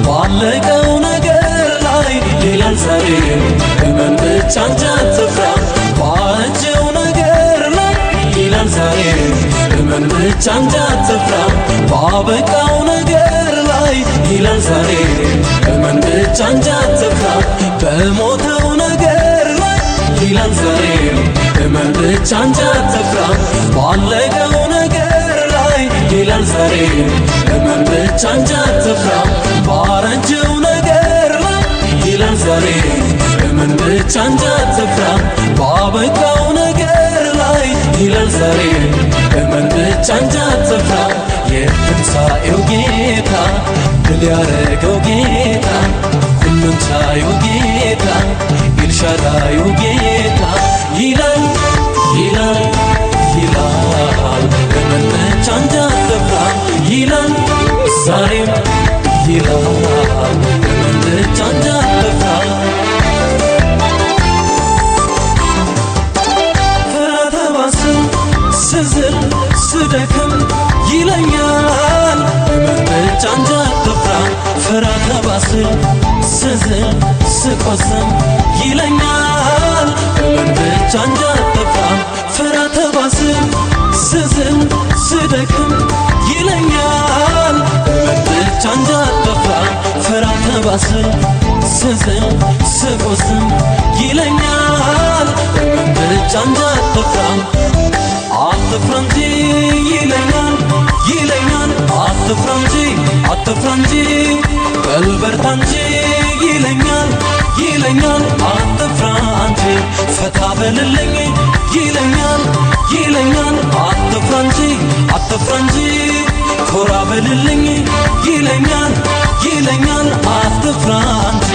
ባለቀው ነገር ላይ ይላል ዛሬ እመን ብቻ እንጂ አትፍራ። ባረጀው ነገር ላይ ይላል ዛሬ እመን ብቻ እንጂ አትፍራ። ባበቃው ነገር ላይ ይላል ዛሬ እመን ብቻ እንጂ አትፍራ። በሞተው ነገር ላይ ይላል ዛሬ እመን ብቻ እንጂ አትፍራ። ባለቀው ነገር ላይ ይላል ዛሬ እመን ብቻ እንጂ አትፍራ። ባረጀው ነገር ላይ ይላል ዛሬ እመን ብቻ እንጂ አትፍራ። ባበቃው ነገር ላይ ይላል ዛሬ እመን ብቻ እንጂ አትፍራ። የትንሣኤው ጌታ ድል ያረገው ጌታ ሁሉን ቻዩ ጌታ ኤልሻዳዩ ጌታ ይላል ይላል ይላል እመን ብቻ እንጂ አትፍራ ይላል ዛሬም ይላል እመን ብቻ እንጂ አትፍራ። ፍራ ተባስብ ስዝል ስደክም ይለኛል እመን ብቻ እንጂ አትፍራ። ፍራ ተባስብ ስዝል ስቆስም ይለኛል እመን ብቻ እንጂ አትፍራ። ፍራ ተባስብ ስዝል ስደክም ይለኛል እመን ብቻ እንጂ አትፍራ። ፍራ ተባስብ ስዝል ስቆስም ይለኛል እመን ብቻ እንጂ አትፍራ። አትፍራ እንጂ ይለኛል ይለኛል አትፍራ እንጂ አትፍራ እንጂ በል በርታ እንጂ ይለኛል ይለኛል አትፍራ እንጂ ፈታ በልልኝ ይለኛል ይለኛል አትፍራ እንጂ አትፍራ እንጂ ኮራ በልልኝ ይለኛል ይለኛል አትፍራ እንጂ።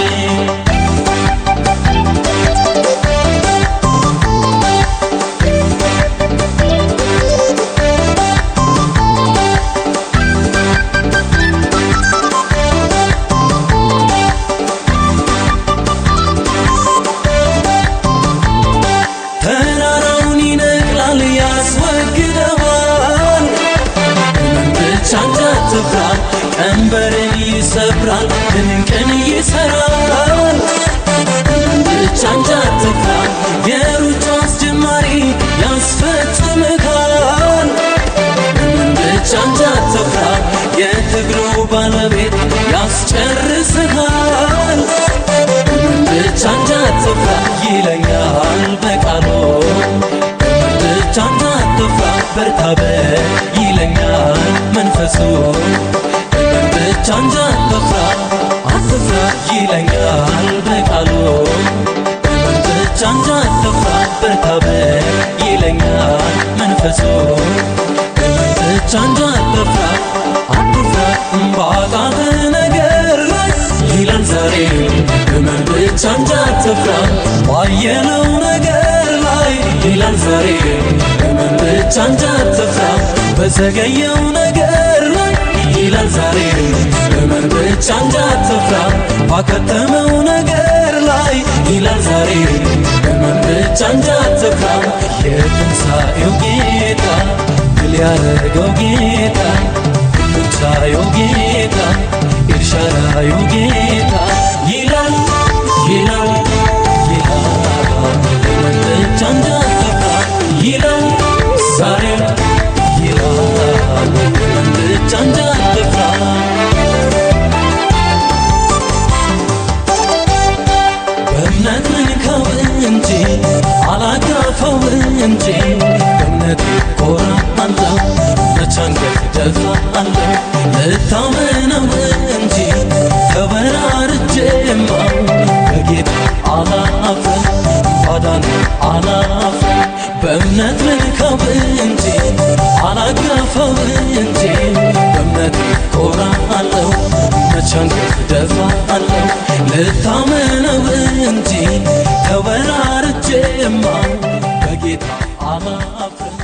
ተራራውን ይነቅላል ያስወግደዋል እመን ብቻ እንጂ አትፍራ። ቀንበርን ይሰብራል ድንቅን ይሰራል እመን ብቻ እንጂ አትፍራ። የሩጫ አስጀማሪ ያስፈጽምሃል እመን ብቻ እንጂ አትፍራ። የትግሉ ባለቤት ያስጨርስሃል እመን ብቻ እንጂ አትፍራ ይለኛል በቃሉ እመን ብቻ እንጂ አትፍራ። በርታ በል ይለኛል መንፈሱ እመን ብቻ እንጂ አትፍራ አትፍራ ይለኛል በቃሉ እመን ብቻ እንጂ አትፍራ። በርታ በል ይለኛል መንፈሱ እመን ብቻ እንጂ አትፍራ አትፍራ። ባቃተ ነገር ላይ ይላል ዛሬ እመን ብቻ እንጂ አትፍራ። ባየነው ነገር ላይ ይላል ዛሬ እመን ብቻ እንጂ አትፍራ። በዘገየው ነገር ላይ ይላል ዛሬ እመን ብቻ እንጂ አትፍራ። ባከተመው ነገር ላይ ይላል ዛሬ እመን ብቻ እንጂ አትፍራ። የትንሣኤው ጌታ ድል ያረገው ጌታ ሁሉን ቻዩ ጌታ ኤልሻዳዩ ጌታ ይላል ይላል ይላል እመን ብቻ እንጂ አትፍራ ይላል ዛሬም ይላል እመን ብቻ እንጂ አትፍራ። በእምነት ልንካው እንጂ አላጋፋው እንጂ በእምነት ኮራለሁ መቼ አንገት ደፋለሁ። ልታመነው እንጂ ተወራርጄማ በጌታ አላፍርም ባዳነ አላፍርም። በእምነት ልንካው እንጂ አላጋፋው እንጂ በእምነት ኮራለሁ መቼ አንገት ደፋለሁ። ልታመነው እንጂ ተወራርጄማ በጌታ አላፍርም